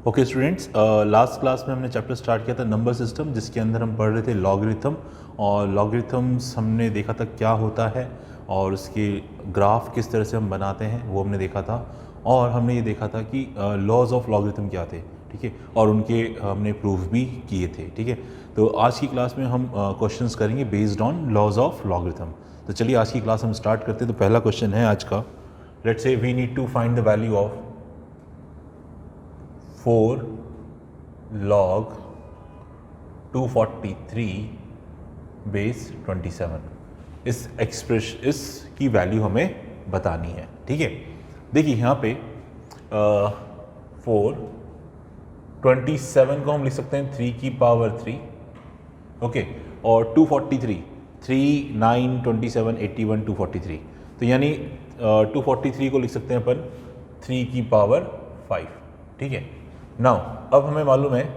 Okay students, last class में हमने chapter start किया था नंबर सिस्टम, जिसके अंदर हम पढ़ रहे थे लॉगरिथम। और लॉगरिथम्स हमने देखा था क्या होता है और उसके ग्राफ किस तरह से हम बनाते हैं वो हमने देखा था। और हमने ये देखा था कि लॉज ऑफ लॉगरिथम क्या थे, ठीक है, और उनके हमने प्रूफ भी किए थे, ठीक है। तो आज की क्लास में हम क्वेश्चंस करेंगे based on laws of logarithm. तो चलिए आज की क्लास हम स्टार्ट करते हैं। तो पहला क्वेश्चन है आज का, let's say we need to find the value of 4 log 243 base 27। इसकी वैल्यू हमें बतानी है, ठीक है। देखिए यहाँ पे 427 को हम लिख सकते हैं 3 की पावर 3, ओके, और 243 3 9 27 81 243, तो यानी 243 को लिख सकते हैं अपन 3 की पावर 5, ठीक है। नाउ अब हमें मालूम है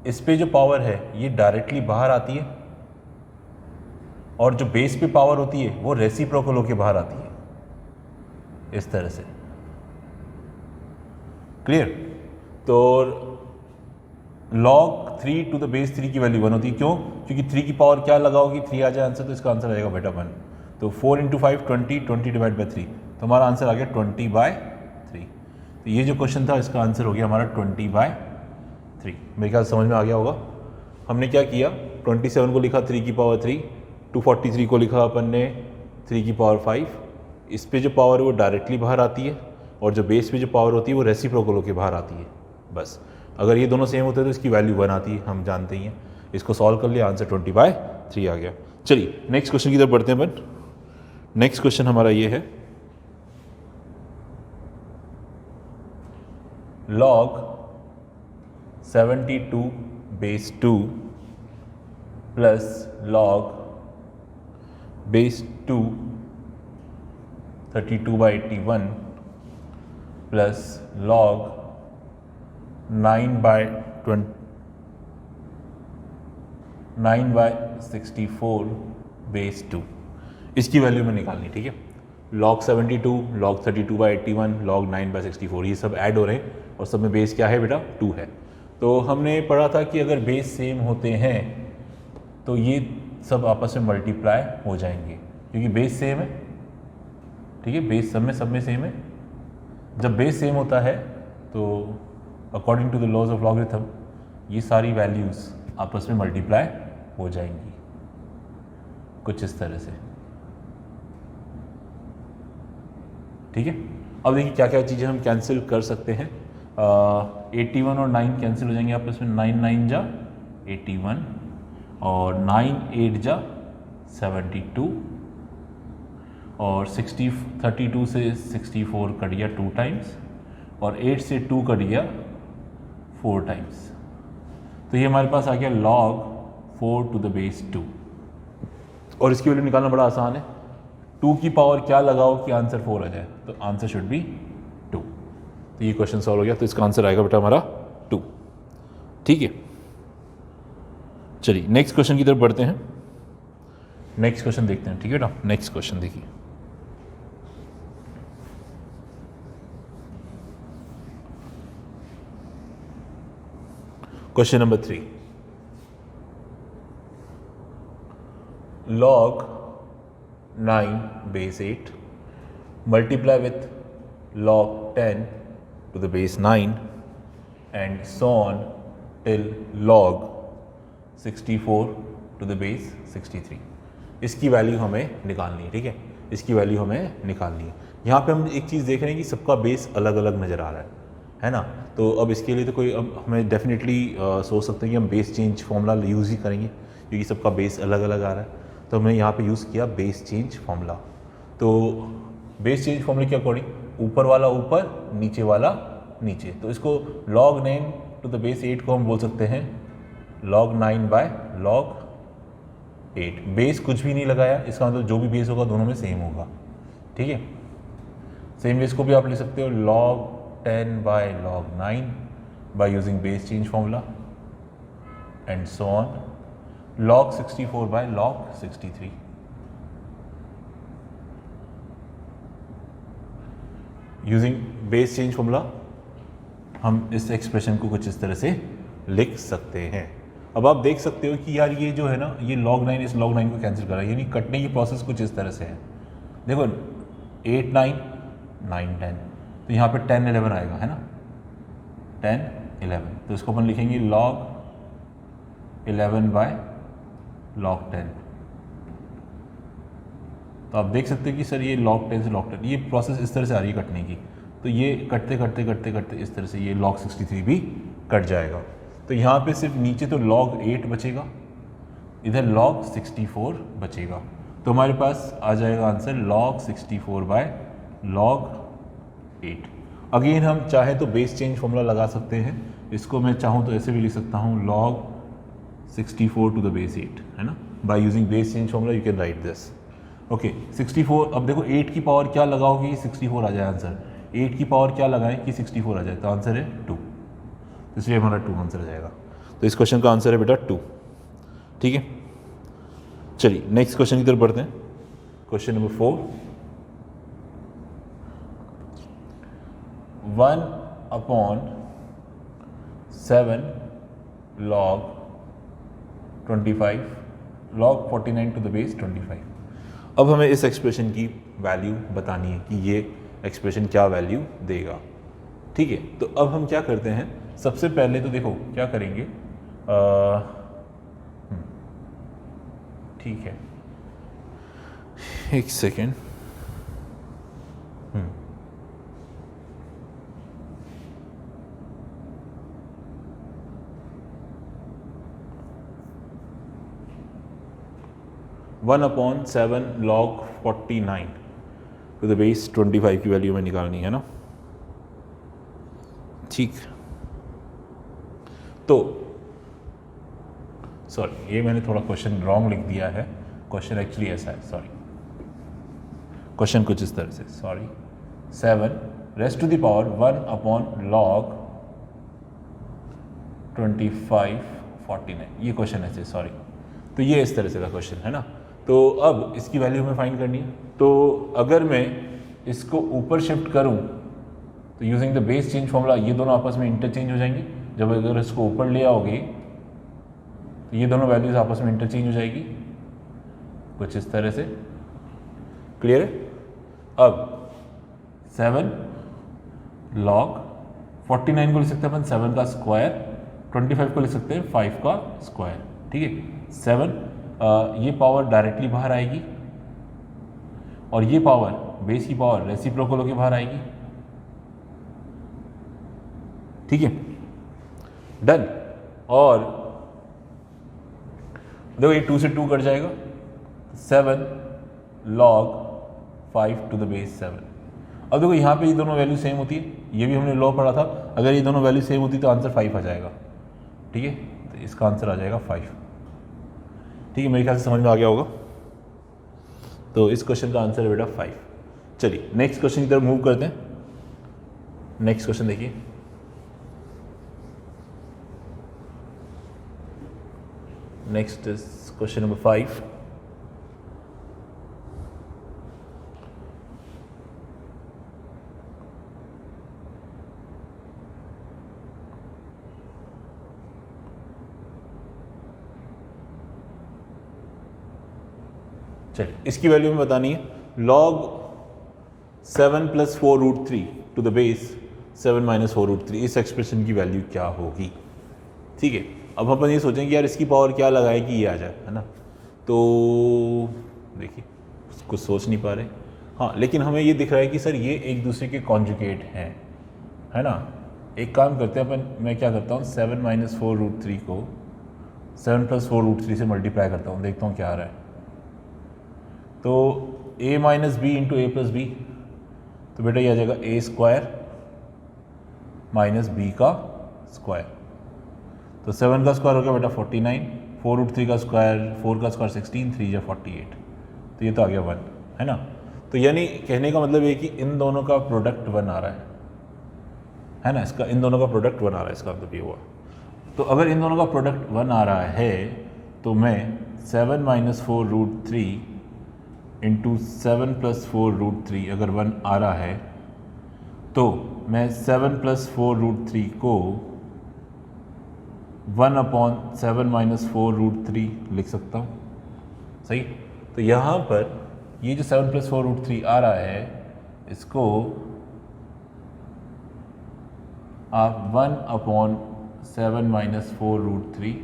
इस पे जो पावर है ये डायरेक्टली बाहर आती है और जो बेस पे पावर होती है वो रेसिप्रोकल होके बाहर आती है, इस तरह से। क्लियर? तो log 3 टू द बेस 3 की वैल्यू 1 होती है। क्यों? क्योंकि 3 की पावर क्या लगाओगी, 3 आ जाए आंसर, तो इसका आंसर आएगा बेटा 1। तो 4 इंटू 5 20, 20 डिवाइड बाई 3, तो हमारा आंसर आ गया 20/3। तो ये जो क्वेश्चन था इसका आंसर हो गया हमारा 20/3। मेरे ख्याल समझ में आ गया होगा। हमने क्या किया, 27 को लिखा 3 की पावर 3, 243 को लिखा अपन ने 3 की पावर 5। इस पे जो पावर है वो डायरेक्टली बाहर आती है और जो बेस पे जो पावर होती है वो रेसिप्रोकल होकर बाहर आती है। बस अगर ये दोनों सेम होते हैं तो इसकी वैल्यू 1 आती है, हम जानते ही हैं। इसको सॉल्व कर लिया, आंसर 20/3 आ गया। चलिए नेक्स्ट क्वेश्चन की तरफ बढ़ते हैं अपन। नेक्स्ट क्वेश्चन हमारा ये है, log 72 base 2 plus log base 2 32/81 plus log 9/64 base 2, इसकी वैल्यू में निकालनी, ठीक है। log 72, log 32/81, log 9/64, ये सब ऐड हो रहे हैं और सब में बेस क्या है बेटा, 2 है। तो हमने पढ़ा था कि अगर बेस सेम होते हैं तो ये सब आपस में मल्टीप्लाई हो जाएंगे, क्योंकि बेस सेम है, ठीक है। बेस सब में सेम है। जब बेस सेम होता है तो according to the laws of logarithm ये सारी वैल्यूज़ आपस में मल्टीप्लाई हो जाएंगी, कुछ इस तरह से, ठीक है। अब देखिए क्या क्या चीज़ें हम कैंसिल कर सकते हैं। 81 और 9 कैंसिल हो जाएंगे आपस में, 9 9 जा 81 और 9 8 जा 72 और 32 से 64 कट गया 2 टाइम्स और 8 से 2 कट गया 4 टाइम्स। तो ये हमारे पास आ गया log 4 टू द बेस 2 और इसकी वैल्यू निकालना बड़ा आसान है। 2 की पावर क्या लगाओ कि आंसर 4 आ जाए, तो आंसर शुड बी 2। तो ये क्वेश्चन सॉल्व हो गया, तो इसका आंसर आएगा बेटा हमारा 2, ठीक है। चलिए नेक्स्ट क्वेश्चन की तरफ बढ़ते हैं। नेक्स्ट क्वेश्चन देखते हैं, ठीक है बेटा। नेक्स्ट क्वेश्चन देखिए, question number 3, log 9 base 8 multiply with log 10 to the base 9 and so on till log 64 to the base 63। इसकी वैल्यू हमें निकालनी है, ठीक है। इसकी वैल्यू हमें निकालनी है। यहाँ पे हम एक चीज़ देख रहे हैं कि सबका बेस अलग अलग नज़र आ रहा है ना। तो अब इसके लिए तो कोई, अब हमें डेफिनेटली सोच सकते हैं कि हम बेस चेंज फॉर्मूला यूज़ ही करेंगे, क्योंकि सबका बेस अलग अलग आ रहा है। तो हमने यहाँ पे यूज़ किया बेस चेंज फॉर्मूला। तो बेस चेंज फॉर्मूले के अकॉर्डिंग ऊपर वाला ऊपर, नीचे वाला नीचे, तो इसको log 9 टू द बेस 8 को हम बोल सकते हैं log 9/log 8। बेस कुछ भी नहीं लगाया, इसका मतलब जो भी बेस होगा दोनों में सेम होगा, ठीक है। सेम बेस को भी आप ले सकते हो log 10/log 9 by using base change formula and so on, log 64/log 63। using base change formula हम इस एक्सप्रेशन को कुछ इस तरह से लिख सकते हैं। अब आप देख सकते हो कि यार ये जो है ना, ये log 9 इस log 9 को कैंसिल करा, यानी कटने की प्रोसेस कुछ इस तरह से है। देखो 8 9 9 10, तो यहाँ पे 10 11 आएगा, है ना, 10 11, तो इसको अपन लिखेंगे log 11 बाय log 10। तो आप देख सकते हैं कि सर ये log 10 से log 10 ये प्रोसेस इस तरह से आ रही है कटने की, तो ये कटते करते करते करते इस तरह से ये log 63 भी कट जाएगा। तो यहाँ पे सिर्फ नीचे तो log 8 बचेगा, इधर log 64 बचेगा, तो हमारे पास आ जाएगा answer log 64 by log 8। Again हम चाहे तो बेस चेंज फॉर्मूला लगा सकते हैं, इसको मैं चाहूँ तो ऐसे भी लिख सकता हूँ log 64 टू द बेस 8, है ना, by using base change formula you can write this. Okay 64, अब देखो 8 की पावर क्या लगाओगे कि 64 आ जाए आंसर, 8 की पावर क्या लगाएं कि 64 आ जाए, तो आंसर है 2, इसलिए हमारा 2 आंसर आ जाएगा। तो इस क्वेश्चन का आंसर है बेटा 2, ठीक है। चलिए नेक्स्ट क्वेश्चन की तरफ बढ़ते हैं। Question number 4, 1/7 log 25 log 49 to the base 25। अब हमें इस एक्सप्रेशन की वैल्यू बतानी है कि ये एक्सप्रेशन क्या वैल्यू देगा, ठीक है। तो अब हम क्या करते हैं, सबसे पहले तो देखो क्या करेंगे, ठीक है, एक second, 1/7 log 49 to the base 25 की वैल्यू में निकालनी है ना, ठीक। तो सॉरी, ये मैंने थोड़ा क्वेश्चन रॉन्ग लिख दिया है, क्वेश्चन एक्चुअली ऐसा है, सॉरी, क्वेश्चन कुछ इस तरह से, sorry, 7 raised to the power 1/log 25 49, ये क्वेश्चन ऐसे, सॉरी। तो ये इस तरह से का क्वेश्चन है ना। तो अब इसकी वैल्यू हमें फाइंड करनी है, तो अगर मैं इसको ऊपर शिफ्ट करूं तो using the base change formula ये दोनों आपस में इंटरचेंज हो जाएंगे। जब अगर इसको ऊपर ले आओगे तो ये दोनों वैल्यूज आपस में इंटरचेंज हो जाएगी कुछ इस तरह से, क्लियर है। अब 7 log 49 को लिख सकते हैं अपन 7 का स्क्वायर, 25 को लिख सकते हैं 5 का स्क्वायर, ठीक है। 7 ये पावर डायरेक्टली बाहर आएगी और ये पावर बेस की पावर रेसिप्रोकल होकर बाहर आएगी, ठीक है, डन। और देखो ये 2 से 2 कट जाएगा, 7 log 5 टू द बेस 7। अब देखो यहाँ पे ये दोनों वैल्यू सेम होती है, ये भी हमने लॉ पढ़ा था, अगर ये दोनों वैल्यू सेम होती तो आंसर 5 आ जाएगा, ठीक है। तो इसका आंसर आ जाएगा 5, ठीक है, मेरे ख्याल से समझ में आ गया होगा। तो इस क्वेश्चन का आंसर है बेटा 5। चलिए नेक्स्ट क्वेश्चन की तरफ मूव करते हैं। नेक्स्ट क्वेश्चन देखिए, नेक्स्ट इज क्वेश्चन नंबर 5। चलिए इसकी वैल्यू में बतानी है, log 7 + 4√3 टू द बेस 7 - 4√3, इस एक्सप्रेशन की वैल्यू क्या होगी, ठीक है। अब अपन ये सोचेंगे यार इसकी पावर क्या लगाए कि ये आ जाए, है ना। तो देखिए कुछ सोच नहीं पा रहे, हाँ, लेकिन हमें ये दिख रहा है कि सर ये एक दूसरे के कॉन्जुगेट हैं, है ना। एक काम करते हैं अपन, मैं क्या करता हूँ 7 - 4√3 को 7 + 4√3 से मल्टीप्लाई करता हूँ, देखता हूँ क्या आ रहा है। तो a - b into a + b, तो बेटा ये आ जाएगा a² - b का स्क्वायर। तो 7 का स्क्वायर हो गया बेटा 49, 4√3 का स्क्वायर 4 का स्क्वायर 16, 3 या 48, तो ये तो आ गया 1, है ना। तो यानी कहने का मतलब ये कि इन दोनों का प्रोडक्ट 1 आ रहा है ना, इसका इन दोनों का प्रोडक्ट 1 आ रहा है, इसका मतलब ये हुआ। तो अगर इन दोनों का प्रोडक्ट 1 आ रहा है तो मैं 7 - 4√3 इंटू 7 + 4√3 अगर 1 आ रहा है तो मैं 7 + 4√3 को 1/7 - 4√3 लिख सकता हूँ, सही। तो यहाँ पर ये जो 7 + 4√3 आ रहा है, इसको आप 1/7 - 4√3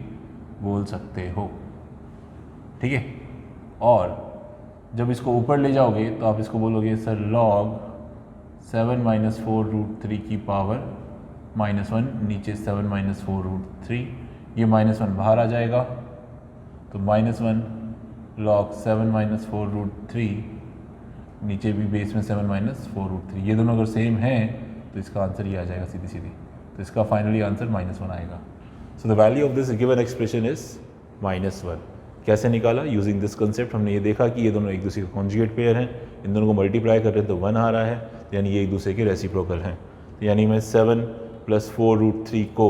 बोल सकते हो, ठीक है। और जब इसको ऊपर ले जाओगे तो आप इसको बोलोगे सर log 7 - 4√3 की पावर -1, नीचे 7 - 4√3, ये -1 बाहर आ जाएगा, तो -1 log 7 - 4√3, नीचे भी बेस में 7 - 4√3, ये दोनों अगर सेम हैं तो इसका आंसर ये आ जाएगा सीधी सीधी। तो इसका फाइनली आंसर -1 आएगा। So the value of this given expression is -1। कैसे निकाला? Using this concept. हमने ये देखा कि ये दोनों एक दूसरे के कॉन्जुगेट पेयर हैं, इन दोनों को मल्टीप्लाई कर रहे हैं तो 1 आ रहा है, यानी ये एक दूसरे के रेसिप्रोकल हैं। तो यानी मैं 7 + 4√3 को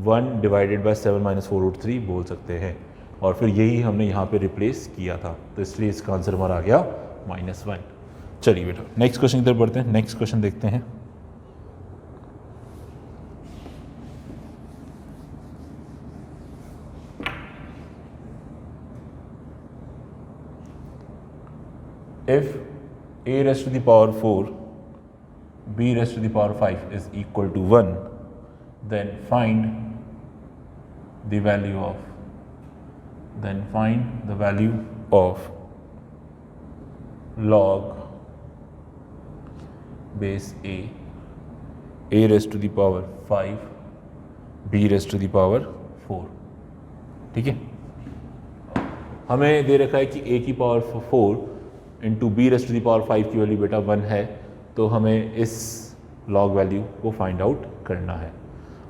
1 / 7 - 4√3 बोल सकते हैं, और फिर यही हमने यहाँ पे रिप्लेस किया था, तो इसलिए इसका आंसर हमारा आ गया -1। चलिए बेटा नेक्स्ट क्वेश्चन की तरफ बढ़ते हैं। नेक्स्ट क्वेश्चन देखते हैं। If a raised to the power 4 b raised to the power 5 is equal to 1, then find the value of log base a raised to the power 5 b raised to the power 4। ठीक है, हमें दे रखा है कि a की power 4 into b raised to the power 5 की value बेटा 1 है, तो हमें इस लॉग वैल्यू को फाइंड आउट करना है।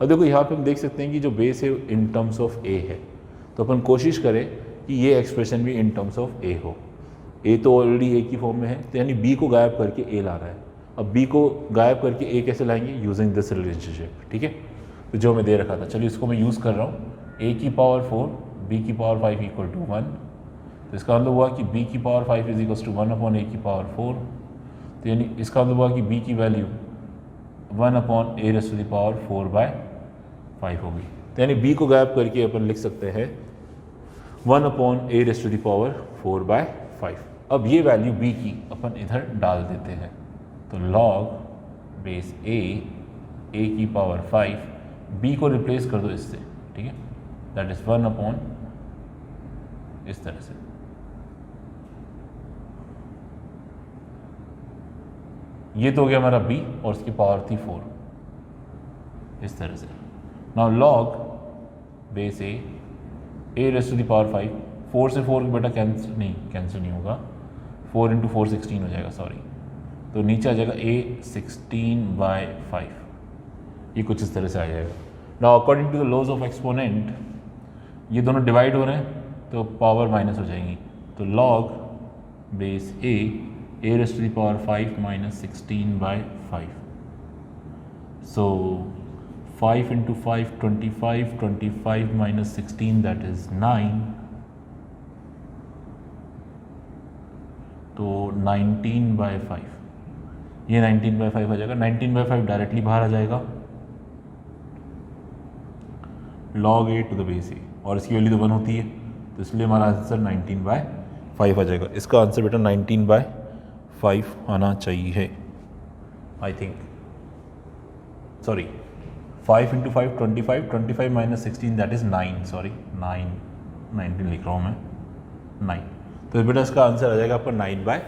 और देखो यहाँ पे हम देख सकते हैं कि जो बेस है इन टर्म्स ऑफ ए है, तो अपन कोशिश करें कि ये एक्सप्रेशन भी इन टर्म्स ऑफ ए हो। ए तो ऑलरेडी ए की फॉर्म में है, तो यानी बी को गायब करके ए ला रहा है। अब बी को गायब करके ए कैसे लाएंगे? यूजिंग दिस रिलेशनशिप, ठीक है। तो जो मैं दे रखा था, चलिए इसको मैं यूज़ कर रहा हूँ। ए की पावर 4 बी की पावर 5 = 1, तो इसका मतलब हुआ कि b की पावर 5 = 1/a की पावर 4, तो यानी इसका मतलब हुआ कि b की value 1/a raised to the power 4/5 होगी। तो यानी b को गायब करके अपन लिख सकते हैं 1/a raised to the power 4/5। अब ये वैल्यू b की अपन इधर डाल देते हैं, तो log बेस a की पावर 5, b को रिप्लेस कर दो इससे, ठीक है, दैट इज 1/, इस तरह से। ये तो हो गया हमारा b और उसकी पावर थी 4, इस तरह से। Now log base a raised to the power 5, 4 से 4 बेटा कैंसिल नहीं होगा, 4 × 4 16 हो जाएगा, सॉरी। तो नीचे आ जाएगा a 16/5, ये कुछ इस तरह से आ जाएगा। Now according to the laws of exponent ये दोनों डिवाइड हो रहे हैं तो पावर माइनस हो जाएंगी, तो log base a raised to the power 5 - 16/5। So 5 × 5 25, 25 - 16 that is 9, तो 19/5, ये 19/5 आ जाएगा। 19/5 डायरेक्टली बाहर आ जाएगा, log a to the base a, और इसकी वैल्यू तो 1 होती है, तो इसलिए हमारा आंसर 19/5 आ जाएगा। इसका आंसर बेटा 19/5 आना चाहिए, I think. Sorry, 5 × 5 25, 25 - 16 that is 9, sorry 19 लिख रहा हूँ मैं, 9। तो बेटा इसका आंसर आ जाएगा आपका 9/5।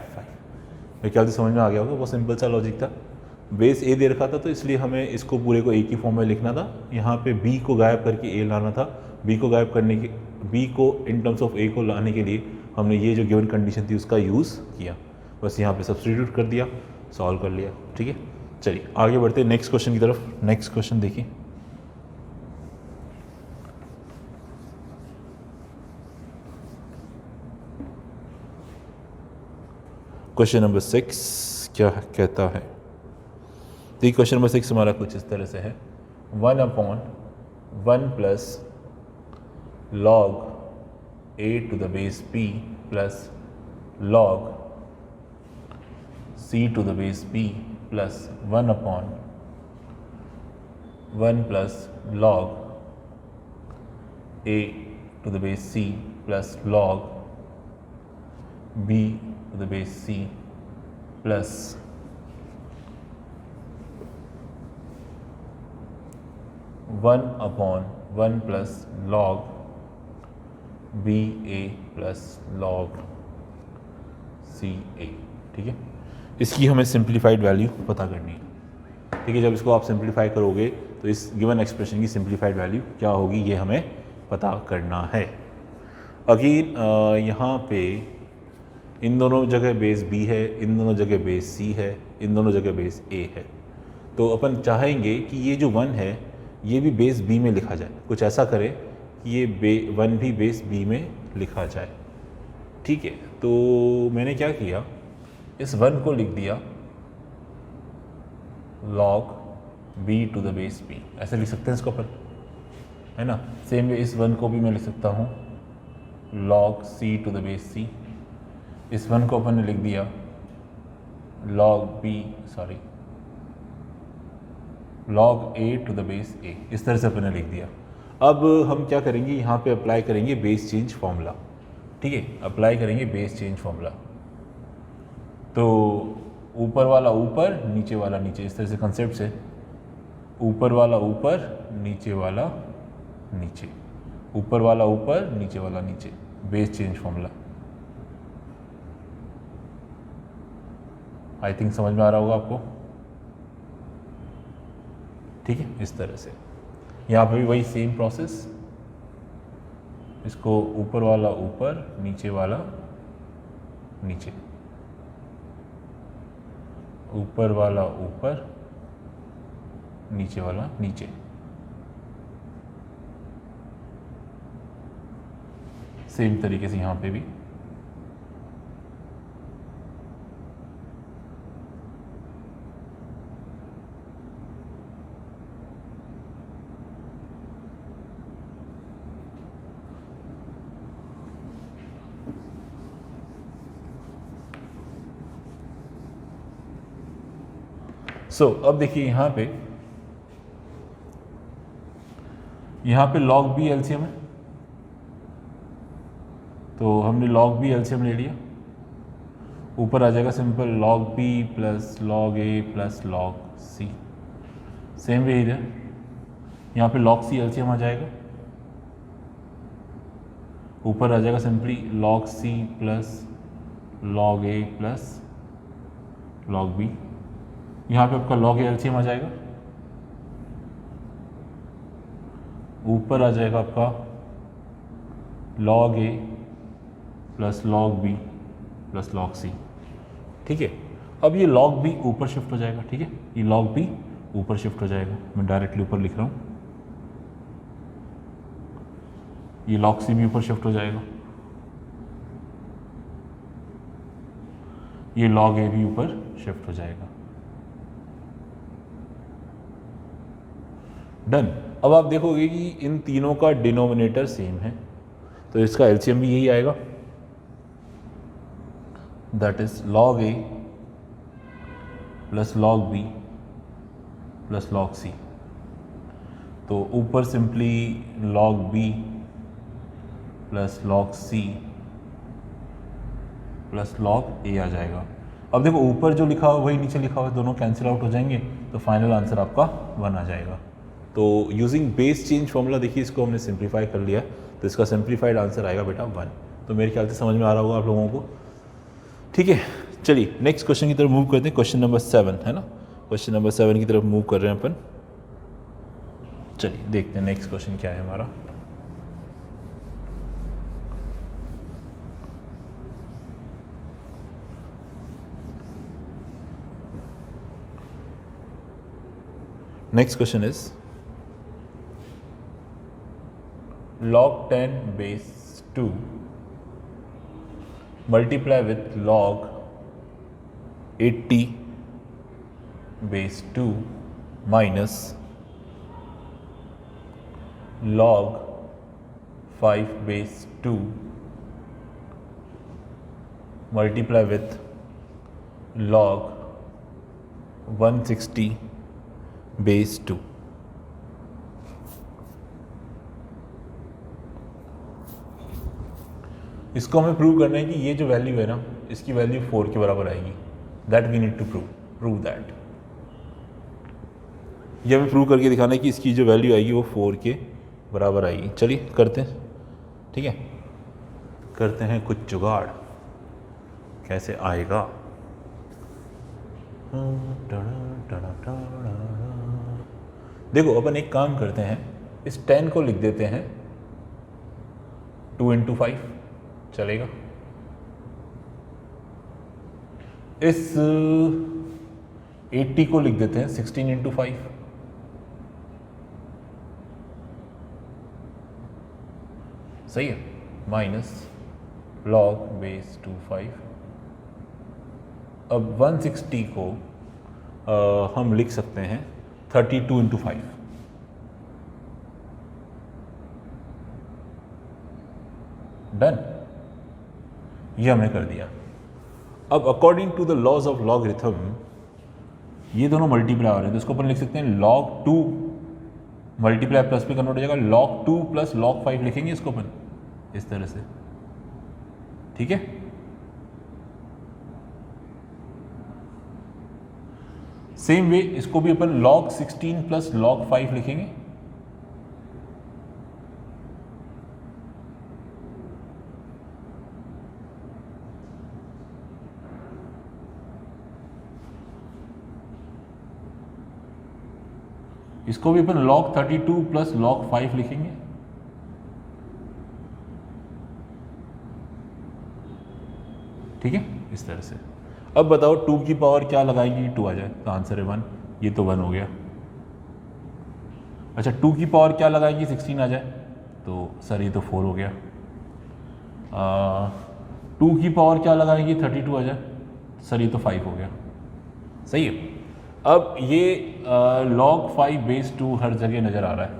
मेरे ख्याल से समझ में आ गया होगा, बहुत सिंपल सा लॉजिक था। बेस ए दे रखा था तो इसलिए हमें इसको पूरे को ए की फॉर्म में लिखना था। यहाँ पे बी को गायब करके ए लाना था। बी को गायब करने के, बी को इन टर्म्स ऑफ ए को लाने के लिए हमने ये जो गिवन कंडीशन थी उसका यूज़ किया, बस यहाँ पे सब्स्टिट्यूट कर दिया, सॉल्व कर लिया, ठीक है। चलिए आगे बढ़ते हैं नेक्स्ट क्वेश्चन की तरफ। नेक्स्ट क्वेश्चन देखिए, क्वेश्चन नंबर 6 क्या कहता है? देखिए क्वेश्चन नंबर 6 हमारा कुछ इस तरह से है, 1/1 + log a to the base p plus log c to the base b plus 1 upon 1 plus log a to the base c plus log b to the base c plus 1 upon 1 plus log B A plus log c ए। ठीक है, इसकी हमें simplified value पता करनी है। ठीक है, जब इसको आप सिंप्लीफाई करोगे तो इस गिवन एक्सप्रेशन की सिंप्लीफाइड वैल्यू क्या होगी ये हमें पता करना है। अगेन यहाँ पे इन दोनों जगह बेस बी है, इन दोनों जगह बेस सी है, इन दोनों जगह बेस ए है। तो अपन चाहेंगे कि ये जो 1 है ये भी बेस बी में लिखा जाए। कुछ ऐसा करें कि ये 1 भी बेस बी में लिखा जाए। ठीक है, तो मैंने क्या किया, इस 1 को लिख दिया log b to the base b, ऐसे लिख सकते हैं इसको अपन, है ना। सेम वे इस 1 को भी मैं लिख सकता हूँ log c to the base c। इस 1 को अपन ने लिख दिया log a to the base a। इस तरह से अपन ने लिख दिया। अब हम क्या करेंगे, यहाँ पे अप्लाई करेंगे बेस चेंज फॉर्मूला। ठीक है, अप्लाई करेंगे बेस चेंज फॉर्मूला। तो ऊपर वाला ऊपर, नीचे वाला नीचे, इस तरह से कंसेप्ट से ऊपर वाला ऊपर, नीचे वाला नीचे, ऊपर वाला ऊपर, नीचे वाला नीचे, base change formula. I think समझ में आ रहा होगा आपको। ठीक है, इस तरह से यहाँ पे भी वही सेम प्रोसेस, इसको ऊपर वाला ऊपर, नीचे वाला नीचे, ऊपर वाला ऊपर, नीचे वाला नीचे। सेम तरीके से यहाँ पे भी। अब देखिए यहाँ पे log b एलसीएम है, तो हमने log b एलसीएम ले लिया। ऊपर आ जाएगा simple log b plus log a plus log c। Same way इधर यहाँ पे log c एलसीएम आ जाएगा। ऊपर आ जाएगा simply log c plus log a plus log b। यहाँ पे आपका log a एलसीएम आ जाएगा। ऊपर आ जाएगा आपका log a plus log b plus log c। ठीक है, अब ये log b ऊपर शिफ्ट हो जाएगा। ठीक है, ये log b ऊपर शिफ्ट हो जाएगा। मैं डायरेक्टली ऊपर लिख रहा हूँ, ये log c भी ऊपर शिफ्ट हो जाएगा, ये log a भी ऊपर शिफ्ट हो जाएगा। डन। अब आप देखोगे कि इन तीनों का डिनोमिनेटर सेम है, तो इसका एलसीएम भी यही आएगा, that is log a plus log b plus log c। तो ऊपर simply log b plus log c plus log a आ जाएगा। अब देखो ऊपर जो लिखा हुआ वही नीचे लिखा हुआ है, दोनों कैंसिल आउट हो जाएंगे, तो फाइनल आंसर आपका 1 आ जाएगा। तो यूजिंग बेस चेंज फॉर्मूला देखिए, इसको हमने सिंप्लीफाई कर लिया, तो इसका सिंप्लीफाइड आंसर आएगा बेटा 1। तो मेरे ख्याल से समझ में आ रहा होगा आप लोगों को। ठीक है, चलिए नेक्स्ट क्वेश्चन की तरफ मूव करते हैं। क्वेश्चन नंबर 7 है ना, क्वेश्चन नंबर 7 की तरफ मूव कर रहे हैं अपन। चलिए देखते हैं नेक्स्ट क्वेश्चन क्या है हमारा। Next question is log 10 base 2 multiply with log 80 base 2 minus log 5 base 2 multiply with log 160 base 2। इसको हमें प्रूव करना है कि ये जो वैल्यू है ना, इसकी वैल्यू 4 के बराबर आएगी। That we need to prove that. ये हमें प्रूव करके दिखाना है कि इसकी जो वैल्यू आएगी वो 4 के बराबर आएगी। चलिए करते हैं, ठीक है, करते हैं कुछ जुगाड़, कैसे आएगा। देखो अपन एक काम करते हैं, इस 10 को लिख देते हैं 2 × 5, चलेगा। इस 80 को लिख देते हैं 16 × 5, सही है, माइनस log बेस 25। अब 160 को हम लिख सकते हैं 32 × 5। डन, ये हमने कर दिया। अब according to the laws of logarithm ये दोनों मल्टीप्लाई हो रहे हैं, तो इसको अपन लिख सकते हैं log 2 मल्टीप्लाई प्लस पे कन्वर्ट हो जाएगा, log 2 प्लस log 5 लिखेंगे इसको अपन इस तरह से, ठीक है। सेम वे इसको भी अपन log 16 प्लस log 5 लिखेंगे, इसको भी अपन log 32 प्लस log 5 लिखेंगे, ठीक है, इस तरह से। अब बताओ 2 की पावर क्या लगाएंगे 2 आ जाए, तो आंसर है 1, ये तो 1 हो गया। अच्छा 2 की पावर क्या लगाएंगे 16 आ जाए, तो सर ये तो 4 हो गया। 2 की पावर क्या लगाएंगे 32 आ जाए, सर ये तो 5 हो गया, सही है। अब ये log 5 बेस 2 हर जगह नज़र आ रहा है,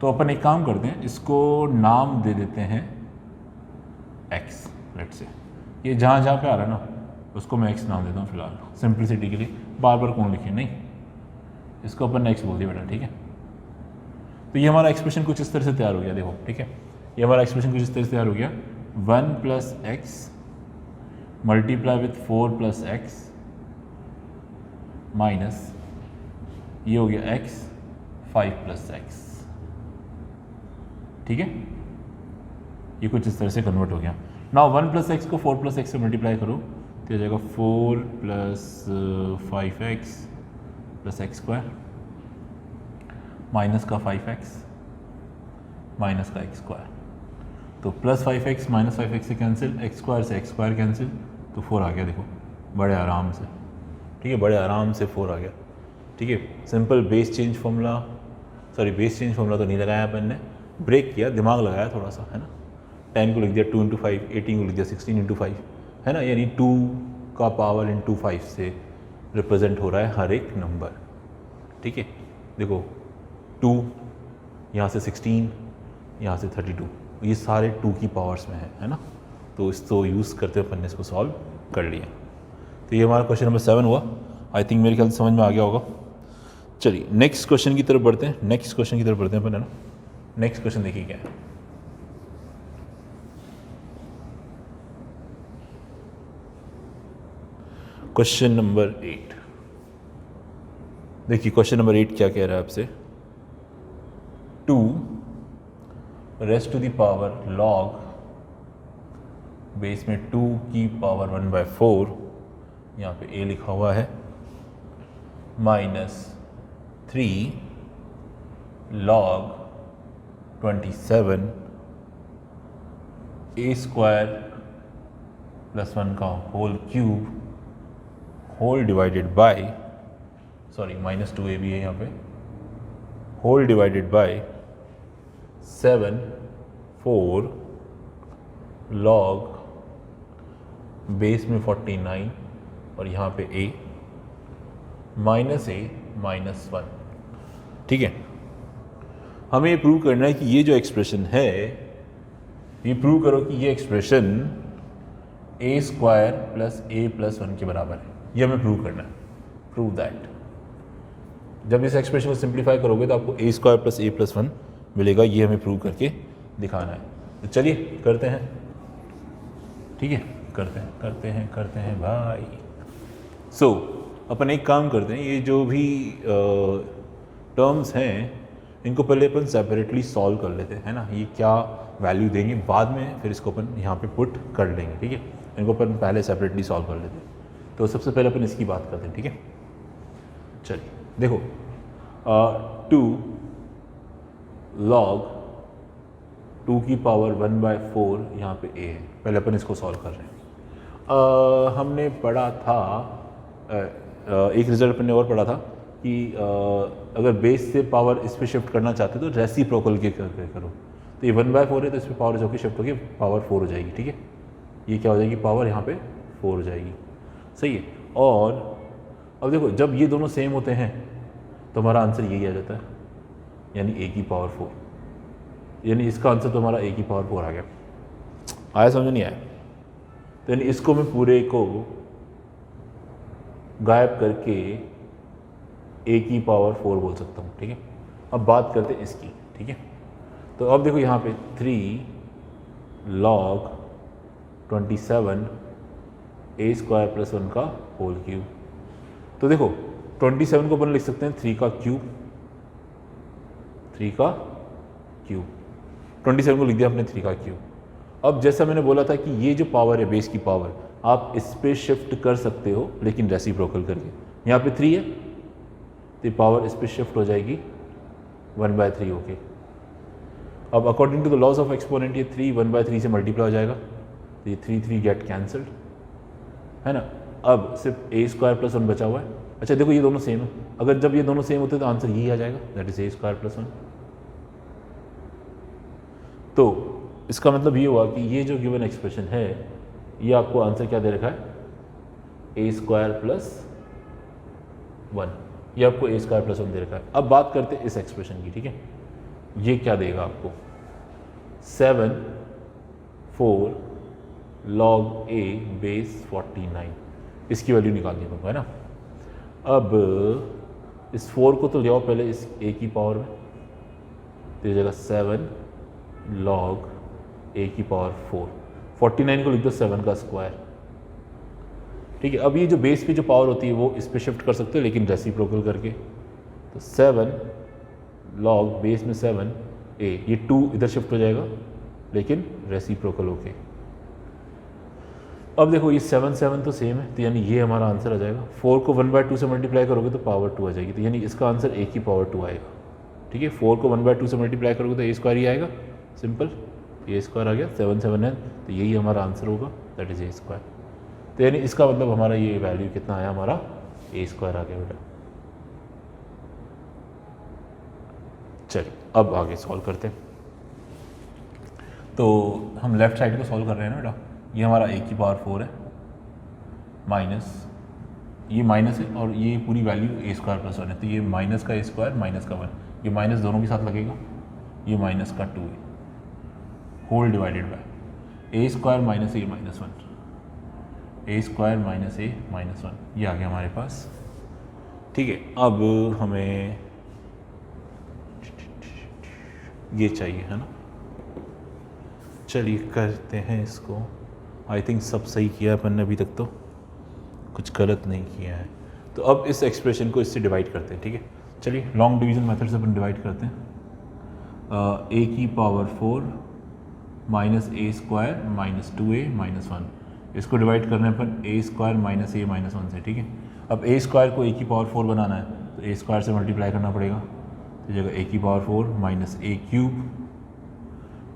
तो अपन एक काम करते हैं, इसको नाम दे देते हैं x, लेट्स से। ये जहाँ जहाँ पे आ रहा है ना उसको मैं x नाम देता हूँ फिलहाल, सिंपलिसिटी के लिए, बार बार कौन लिखे नहीं, इसको अपन x बोल दिया बेटा, ठीक है। तो ये हमारा एक्सप्रेशन कुछ इस तरह से तैयार हो गया, देखो, ठीक है, ये हमारा एक्सप्रेशन कुछ इस तरह से तैयार हो गया, 1 + x multiply with 4 + x minus ये हो गया x 5 + x, ठीक है। ये कुछ इस तरह से कन्वर्ट हो गया। नाउ 1 + x को 4 + x से मल्टीप्लाई करो तो हो जाएगा 4 + 5x + x² माइनस का 5x माइनस का x², तो +5x - 5x से कैंसिल, x² से x² कैंसिल, तो 4 आ गया, देखो बड़े आराम से, ठीक है, बड़े आराम से 4 आ गया, ठीक है। Simple base change formula, sorry base change formula तो नहीं लगाया अपन ने, ब्रेक किया, दिमाग लगाया थोड़ा सा, है ना। 10 को लिख दिया 2 × 5, 18 को लिख दिया 16 × 5, है ना, यानी 2 का पावर × 5 से रिप्रेजेंट हो रहा है हर एक नंबर, ठीक है। देखो 2 यहाँ से 16 यहाँ से 32, ये सारे 2 की पावर्स में है ना, तो इसको यूज़ करते हुए अपन ने इसको सॉल्व कर लिया। तो ये हमारा क्वेश्चन नंबर 7 हुआ। आई थिंक मेरे ख्याल से समझ में आ गया होगा। चलिए नेक्स्ट क्वेश्चन की तरफ बढ़ते हैं, नेक्स्ट क्वेश्चन की तरफ बढ़ते हैं अपन, है ना। नेक्स्ट क्वेश्चन देखिए क्या है। क्वेश्चन नंबर 8, देखिए क्वेश्चन नंबर 8 क्या कह रहा है आपसे, 2 raised to the power log base में 2 की पावर 1/4, यहाँ पे a लिखा हुआ है, -3 log 27 a² + 1 का whole cube whole divided by, sorry -2a भी है यहाँ पे, whole divided by 7 4 log base में 49 और यहाँ पे a -1, ठीक है। हमें ये प्रूव करना है कि ये जो एक्सप्रेशन है, ये प्रूव करो कि ये एक्सप्रेशन a² + a + 1 के बराबर है, ये हमें प्रूव करना है, प्रूव दैट। जब इस एक्सप्रेशन को सिंप्लीफाई करोगे तो आपको ए स्क्वायर प्लस ए प्लस 1 मिलेगा, ये हमें प्रूव करके दिखाना है। तो चलिए करते हैं, ठीक है, करते हैं भाई। सो अपन एक काम करते हैं, ये जो भी टर्म्स हैं इनको पहले अपन सेपरेटली सॉल्व कर लेते हैं, है ना। ये क्या वैल्यू देंगे बाद में, फिर इसको अपन यहाँ पे पुट कर लेंगे, ठीक है। इनको अपन पहले सेपरेटली सॉल्व कर लेते हैं। तो सबसे पहले अपन इसकी बात करते हैं, ठीक है। चलिए देखो, 2 log 2 की पावर 1/4 यहाँ पे a है। पहले अपन इसको सॉल्व कर रहे हैं। हमने पढ़ा था एक रिजल्ट अपन ने और पढ़ा था कि अगर बेस से पावर इस पर शिफ्ट करना चाहते तो रेसिप्रोकल के करके करो। तो ये 1/4 है तो इस पर पावर जो कि शिफ्ट होगी पावर 4 हो जाएगी, ठीक है। ये क्या हो जाएगी, पावर यहाँ पे 4 हो जाएगी, सही है। और अब देखो, जब ये दोनों सेम होते हैं तो हमारा आंसर यही आ जाता है, यानी a की पावर 4, यानी इसका आंसर तो हमारा a की पावर 4 आ गया। आया समझ नहीं आया? तो यानी इसको मैं पूरे को गायब करके a की पावर 4 बोल सकता हूँ, ठीक है। अब बात करते हैं इसकी, ठीक है। तो अब देखो यहाँ पे 3 log 27 a स्क्वायर प्लस 1 का होल क्यूब। तो देखो 27 को अपन लिख सकते हैं 3 का क्यूब, 27 को लिख दिया अपने 3 का क्यूब। अब जैसा मैंने बोला था कि ये जो पावर है बेस की पावर, आप इस पे शिफ्ट कर सकते हो लेकिन रेसिप्रोकल करके। यहाँ पे 3 है तो ये पावर इस पे शिफ्ट हो जाएगी 1/3 होके। अब according to the laws of exponent ये 3 1/3 से मल्टीप्लाई हो जाएगा, तो ये 3 गेट कैंसल्ड, है ना। अब सिर्फ a स्क्वायर प्लस 1 बचा हुआ है। अच्छा देखो ये दोनों सेम है, अगर जब ये दोनों सेम होते तो आंसर यही आ जाएगा, that is a square plus 1। तो इसका मतलब ये हुआ कि ये जो गिवन एक्सप्रेशन है ये आपको आंसर क्या दे रखा है, a स्क्वायर प्लस 1, ये आपको a स्क्वायर प्लस 1 दे रखा है। अब बात करते हैं इस एक्सप्रेशन की, ठीक है। ये क्या देगा आपको, 7 4 log a बेस 49, इसकी वैल्यू निकालनी होगा, है ना। अब इस 4 को तो ले आओ पहले इस a की पावर में, तो ये जगह 7 log a की पावर 4, 49 को लिख दो 7 का स्क्वायर, ठीक है। अब ये जो बेस पे जो पावर होती है वो इस पे शिफ्ट कर सकते हो लेकिन रेसिप्रोकल करके। तो 7 log बेस में 7 a, ये 2 इधर शिफ्ट हो जाएगा लेकिन रेसिप्रोकल होके। अब देखो ये 7 7 तो सेम है, तो यानी ये हमारा आंसर आ जाएगा। 4 को 1/2 से मल्टीप्लाई करोगे तो पावर 2 आ जाएगी, तो यानी इसका आंसर a की पावर 2 आएगा, ठीक है। 4 को 1/2 से मल्टीप्लाई करोगे तो a स्क्वायर ही आएगा, सिंपल, a स्क्वायर आ गया। 7 7 है तो यही हमारा आंसर होगा, दैट इज a स्क्वायर। तो यानी इसका मतलब हमारा ये वैल्यू कितना आया, हमारा a स्क्वायर आ गया बेटा। चलिए अब आगे सॉल्व करते हैं। तो हम लेफ्ट साइड को सॉल्व कर रहे हैं ना बेटा। ये हमारा a की पावर 4 है, माइनस ये माइनस है और ये पूरी वैल्यू a स्क्वायर प्लस 1 है, तो ये माइनस का a स्क्वायर माइनस का 1, ये माइनस दोनों के साथ लगेगा, ये माइनस का 2 है, whole divided by a square minus a minus 1, a square minus a minus 1, ये आ गया हमारे पास, ठीक है। अब हमें ये चाहिए, है ना। चलिए करते हैं इसको। आई थिंक सब सही किया है अपन ने अभी तक, तो कुछ गलत नहीं किया है। तो अब इस एक्सप्रेशन को इससे डिवाइड करते हैं, ठीक है। चलिए लॉन्ग डिवीज़न मेथड से अपन डिवाइड करते हैं। a की power 4 minus a square minus 2a minus 1, इसको डिवाइड करने पर a square minus a minus 1 से, ठीक है। अब a स्क्वायर को a की पावर 4 बनाना है तो a स्क्वायर से मल्टीप्लाई करना पड़ेगा, तो जगह a की power 4 minus a cube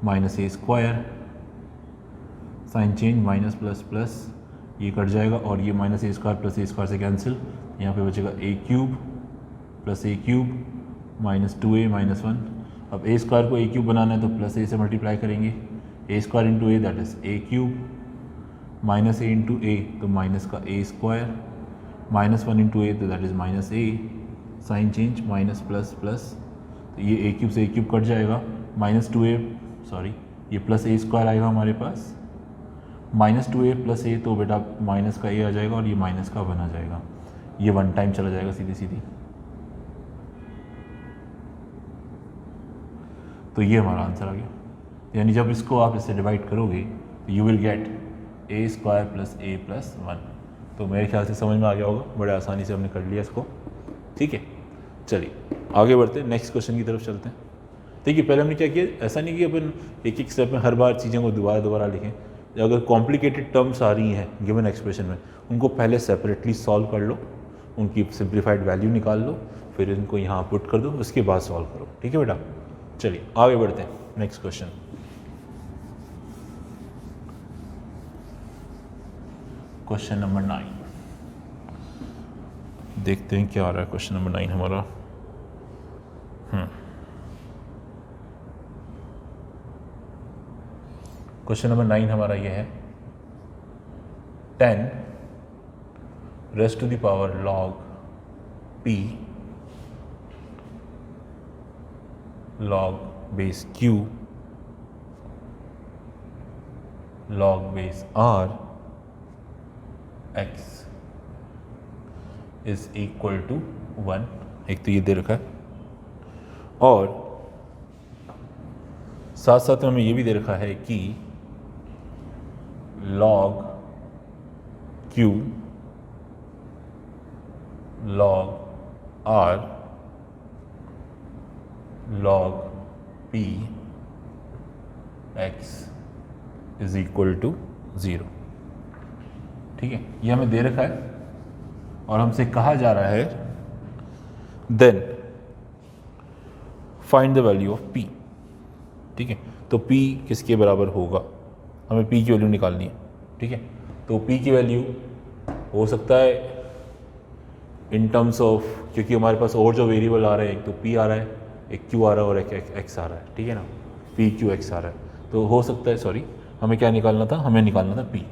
minus a square, sign change, minus plus plus, ये कट जाएगा और ये minus a square plus a square से कैंसिल, यहाँ पे बचेगा a cube plus a cube minus 2a minus 1। अब a स्क्वायर को a क्यूब बनाना है तो प्लस a से मल्टीप्लाई करेंगे, a square into a that is a cube, minus a into a तो माइनस का a square, minus 1 into a तो that is minus a, sign change, minus plus plus, तो ये a क्यूब से a cube cut जाएगा, minus 2a sorry ये plus a square आएगा हमारे पास, माइनस 2a प्लस a तो बेटा माइनस का a आ जाएगा और ये माइनस का 1 आ जाएगा। ये 1 टाइम चला जाएगा सीधी सीधी, तो ये हमारा आंसर आ गया। यानी जब इसको आप इससे डिवाइड करोगे तो you will get a² + a + 1। तो मेरे ख्याल से समझ में आ गया होगा, बड़े आसानी से हमने कर लिया इसको। ठीक है, चलिए आगे बढ़ते हैं, नेक्स्ट क्वेश्चन की तरफ चलते हैं। देखिए पहले हमने क्या किया, ऐसा नहीं कि अपन एक एक स्टेप में हर बार चीज़ों को दोबारा लिखें। अगर कॉम्प्लिकेटेड टर्म्स आ रही हैं गिवन एक्सप्रेशन में, उनको पहले सेपरेटली सॉल्व कर लो, उनकी सिंप्लीफाइड वैल्यू निकाल लो, फिर इनको यहाँ पुट कर दो, उसके बाद सॉल्व करो। ठीक है बेटा, चलिए आगे बढ़ते हैं, नेक्स्ट क्वेश्चन। क्वेश्चन नंबर 9, देखते हैं क्या आ रहा है क्वेश्चन नंबर 9 हमारा। क्वेश्चन नंबर 9 हमारा ये है 10 raised to the power log p log base q log base r x is equal to 1। एक तो ये दे रखा है, और साथ साथ में हमें ये भी दे रखा है कि log q log r log p x is equal to 0। ठीक है, ये हमें दे रखा है और हमसे कहा जा रहा है then find the value of p। ठीक है, तो p किसके बराबर होगा, हमें p की वैल्यू निकालनी है। ठीक है, तो p की वैल्यू हो सकता है इन टर्म्स ऑफ, क्योंकि हमारे पास और जो वेरिएबल आ रहे हैं, एक तो p आ रहा है, एक q आ रहा है और एक x आ रहा है। ठीक है ना, p q x आ रहा है, तो हो सकता है, सॉरी हमें क्या निकालना था, हमें निकालना था p।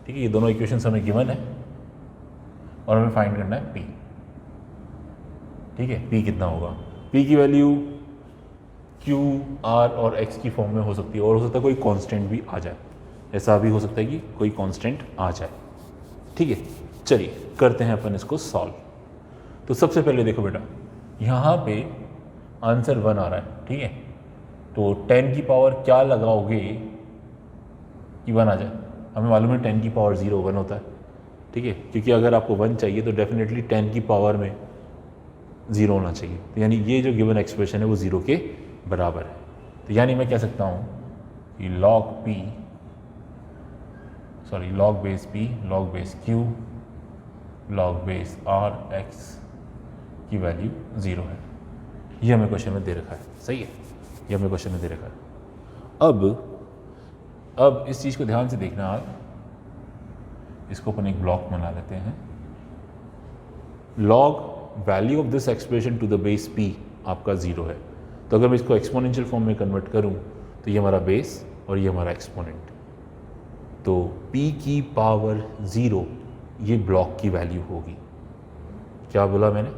ठीक है, ये दोनों इक्वेशंस हमें गिवन है और हमें फाइंड करना है p। ठीक है, p कितना होगा, p की वैल्यू q r और x की फॉर्म में हो सकती है, और हो सकता है कोई कांस्टेंट भी आ जाए, ऐसा भी हो सकता है कि कोई कांस्टेंट आ जाए। ठीक है, चलिए करते हैं अपन इसको सॉल्व। तो सबसे पहले देखो बेटा, यहाँ पे आंसर 1 आ रहा है। ठीक है, तो 10 की पावर क्या लगाओगे कि 1 आ जाए, हमें मालूम है 10 की पावर 0 1 होता है। ठीक है, क्योंकि अगर आपको 1 चाहिए तो डेफिनेटली 10 की पावर में 0 होना चाहिए, तो यानी ये जो गिवन एक्सप्रेशन है वो 0 के बराबर है। तो यानी मैं कह सकता हूँ कि log base p log base q log base r x की वैल्यू 0 है। ये हमें क्वेश्चन में दे रखा है, सही है, ये हमें क्वेश्चन में दे रखा है। अब इस चीज़ को ध्यान से देखना आप, इसको अपन एक ब्लॉक बना लेते हैं। log value of this expression to the base p आपका 0 है, तो अगर मैं इसको एक्सपोनेंशियल फॉर्म में कन्वर्ट करूं तो ये हमारा बेस और ये हमारा एक्सपोनेंट, तो p की पावर 0 ये ब्लॉक की वैल्यू होगी। क्या बोला मैंने,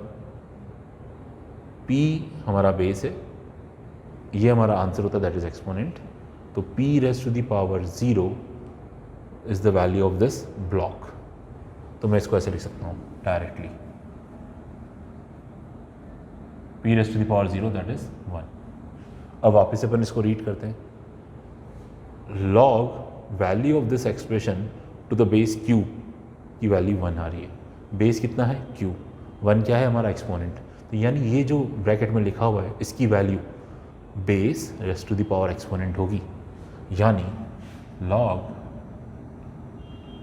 p हमारा बेस है, ये हमारा आंसर होता है, दैट इज एक्सपोनेंट। तो p raise to the power 0 is the value of this block. तो मैं इसको ऐसे लिख सकता हूँ directly, p raise to the power 0 that is 1। अब वापस से अपन इसको रीड करते हैं, log value of this expression to the base q की वैल्यू 1 आ रही है। बेस कितना है, q, 1 क्या है हमारा एक्सपोनेंट, तो यानी ये जो ब्रैकेट में लिखा हुआ है इसकी value base raise to the power exponent होगी, यानी log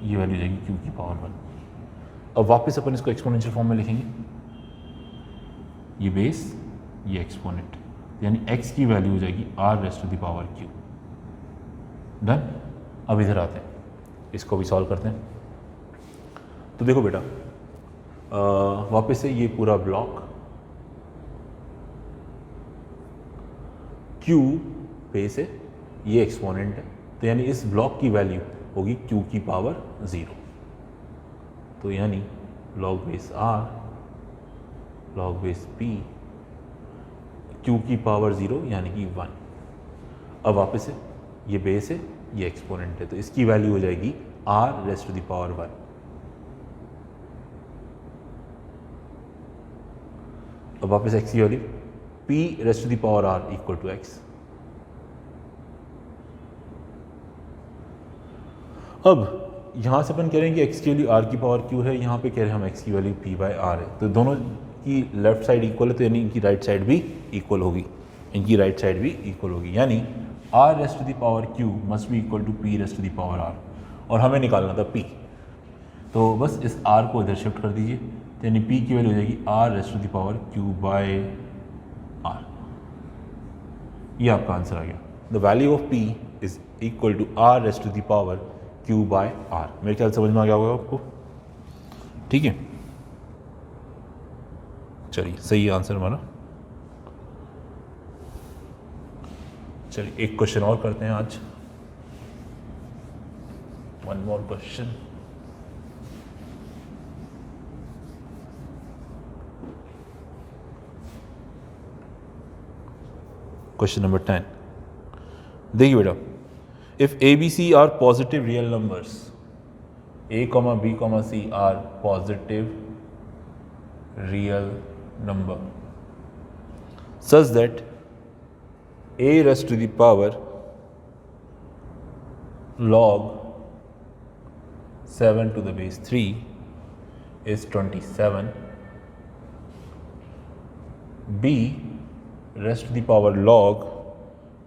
ये वैल्यू जाएगी q की पावर 1। अब वापस अपन इसको एक्सपोनेंशियल फॉर्म में लिखेंगे, ये बेस ये एक्सपोनेंट, यानी x की वैल्यू हो जाएगी r raise to the power q। Done. अब इधर आते हैं, इसको भी सॉल्व करते हैं। तो देखो बेटा, वापस से ये पूरा ब्लॉक q बेस है, ये एक्सपोनेंट है, तो यानी इस ब्लॉक की वैल्यू होगी q की पावर 0। तो यानी log base r log base p q की पावर 0 यानी कि 1। अब वापस से ये बेस है, ये एक्सपोनेंट है, तो इसकी वैल्यू हो जाएगी r raise to the power 1। अब वापस x की value p raised to the power r equal to x। अब यहाँ से अपन कह रहे हैं कि x की वैल्यू r की पावर q है, यहाँ पे कह रहे हैं हम x की वैल्यू p बाय r है। तो दोनों की लेफ्ट साइड इक्वल है, तो यानी इनकी राइट साइड भी इक्वल होगी, इनकी राइट साइड भी इक्वल होगी, यानी r raised to the power q must be equal to p raised to the power r, और हमें निकालना था p। तो बस इस r को इधर शिफ्ट कर दीजिए, तो यानी p की वैल्यू हो जाएगी r raised to the power q by r। ये आपका आंसर आ गया। The value of p is equal to r raised to the power q by r। मेरे ख्याल समझ में आ गया होगा आपको, ठीक है। चलिए सही आंसर हमारा। चलिए एक क्वेश्चन और करते हैं आज, one more question. Question number 10, देखिए बेटा, if a b c are positive real numbers, a, b, c are positive real number such that a raised to the power log 7 to the base 3 is 27, b raised to the power log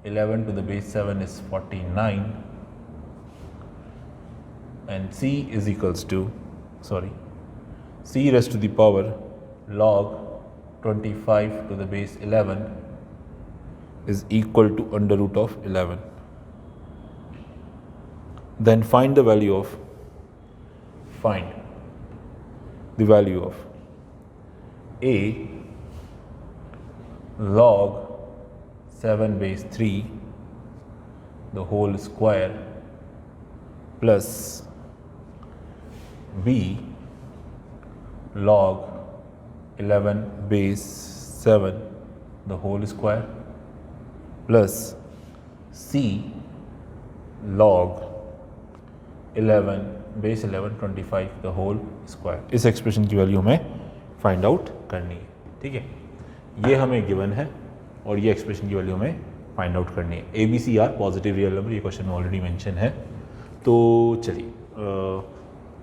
11 to the base 7 is 49, and c is equals to c raised to the power log 25 to the base 11 is equal to under root of 11. Then find the value of a log 7 base 3 the whole square plus b log 11 base 7 the whole square plus c log 11 base 11 25 the whole square। इस expression की value हमें find out करनी है, ठीक है। ये हमें given है और ये एक्सप्रेशन की वैल्यू हमें फाइंड आउट करनी है। A b c are positive real number, ये क्वेश्चन में ऑलरेडी मेंशन है। तो चलिए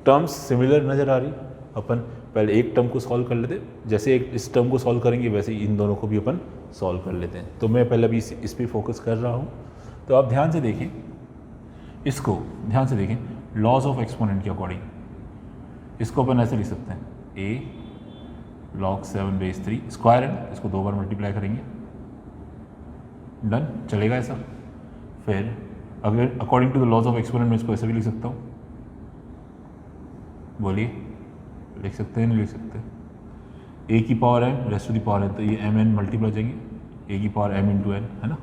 टर्म्स सिमिलर नज़र आ रही, अपन पहले एक टर्म को सॉल्व कर लेते, जैसे एक इस टर्म को सॉल्व करेंगे वैसे इन दोनों को भी अपन सॉल्व कर लेते हैं। तो मैं पहले अभी इस पर फोकस कर रहा हूँ। तो आप ध्यान से देखें, इसको ध्यान से देखें, लॉज ऑफ एक्सपोनेंट के अकॉर्डिंग इसको अपन ऐसे लिख सकते हैं, a log 7 base 3 स्क्वायर है, इसको 2 बार मल्टीप्लाई करेंगे, डन, चलेगा ऐसा। फिर अगर according to the laws of exponent मैं इसको ऐसे भी लिख सकता हूँ, बोलिए लिख सकते हैं नहीं लिख सकते? a की power m raised to the power n, तो ये m n मल्टीप्लाई हो जाएंगे, a की पावर m इंटू n, है ना,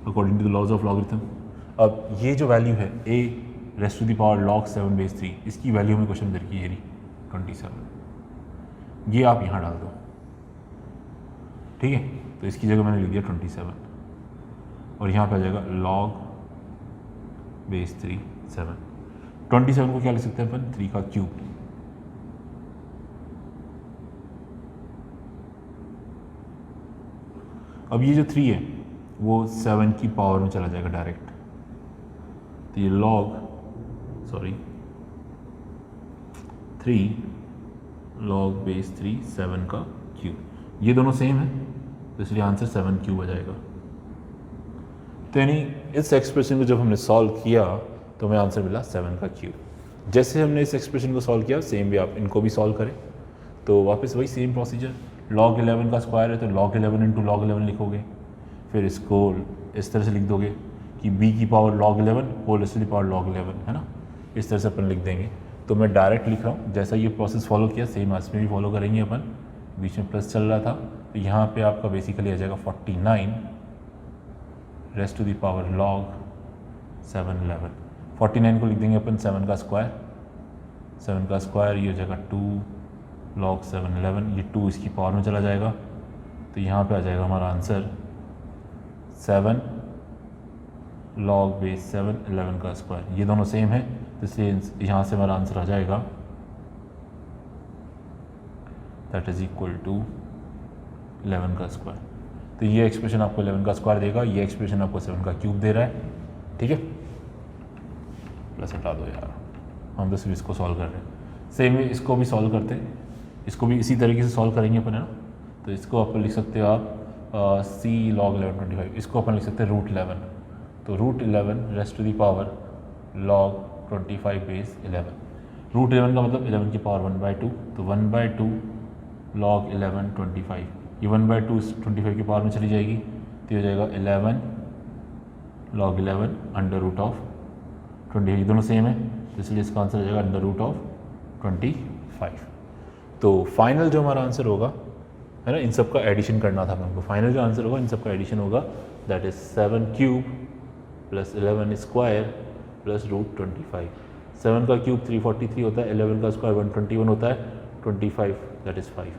according to the laws of logarithm. अब ये जो वैल्यू है a raised to the power log 7 base 3, इसकी वैल्यू हमें क्वेश्चन दर की है 27, ये आप यहाँ डाल दो, ठीक है। तो इसकी जगह मैंने लिख दिया 27 और यहाँ पे आ जाएगा log base 3 7। 27 को क्या लिख सकते हैं अपन, 3 का क्यूब। अब ये जो 3 है वो 7 की पावर में चला जाएगा डायरेक्ट, तो ये log base 3 7 का क्यूब, ये दोनों सेम है तो इसलिए आंसर 7 क्यूब आ जाएगा। तो यानी इस एक्सप्रेशन को जब हमने सॉल्व किया तो हमें आंसर मिला 7 का क्यूब। जैसे हमने इस एक्सप्रेशन को सॉल्व किया सेम भी आप इनको भी सॉल्व करें, तो वापस वही सेम प्रोसीजर, log 11 का स्क्वायर है तो log 11 इंटू log 11 लिखोगे, फिर इसको इस तरह से लिख दोगे कि b की power log 11 whole raise to the power log 11, है ना, इस तरह से अपन लिख देंगे। तो मैं डायरेक्ट लिख रहा हूँ, जैसा ये प्रोसेस फॉलो किया सेम इसमें भी फॉलो करेंगे अपन। बीच में प्लस चल रहा था तो यहाँ पे आपका बेसिकली आ जाएगा 49 raise to the power log 7 11। 49 को लिख देंगे अपन 7 का स्क्वायर, 7 का स्क्वायर ये हो जाएगा 2 log 7 11, ये 2 इसकी पावर में चला जाएगा तो यहाँ पे आ जाएगा हमारा आंसर 7 log base 7 11 का स्क्वायर। ये दोनों सेम है तो इसलिए यहाँ से हमारा आंसर आ जाएगा दैट इज इक्वल टू 11 का स्क्वायर। तो ये एक्सप्रेशन आपको 11 का स्क्वायर देगा, ये एक्सप्रेशन आपको 7 का क्यूब दे रहा है, ठीक है। प्लस हटा दो यार, हम तो सिर्फ इसको सॉल्व कर रहे हैं। सेम इसको भी सॉल्व करते हैं, इसको भी इसी तरीके से सॉल्व करेंगे अपन, है ना। तो इसको आप लिख सकते हो आप सी log 11/25, इसको अपन लिख सकते हैं √11। तो √11 raised to the power log 25 base 11। √11 का मतलब 11 की पावर 1/2, तो 1/2 log 11/25, ये 1/2 इस 25 की पावर में चली जाएगी, तो हो जाएगा 11 log 11 √20। ये दोनों सेम है, तो इसलिए इसका आंसर हो जाएगा √25। तो फाइनल जो हमारा आंसर होगा, है ना, इन सब का एडिशन करना था हमको। फाइनल जो आंसर होगा इन सब का एडिशन होगा, that is 7 cube plus 11 square plus √25। 7 का क्यूब 343 होता है, 11 का स्क्वायर 121 होता है, 25 दैट इज़ 5।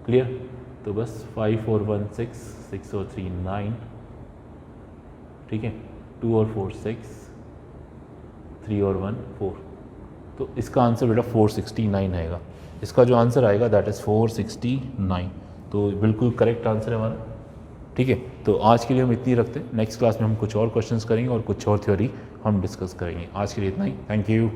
क्लियर। तो बस 5 और 1 6, 6 और 3 9, ठीक है, 2 और 4 6, 3 और 1 4। तो इसका आंसर बेटा 469 आएगा। इसका जो आंसर आएगा दैट इज़ 469। तो बिल्कुल करेक्ट आंसर है हमारा, ठीक है। तो आज के लिए हम इतनी रखते हैं, नेक्स्ट क्लास में हम कुछ और क्वेश्चंस करेंगे और कुछ और थ्योरी हम डिस्कस करेंगे। आज के लिए इतना ही, थैंक यू।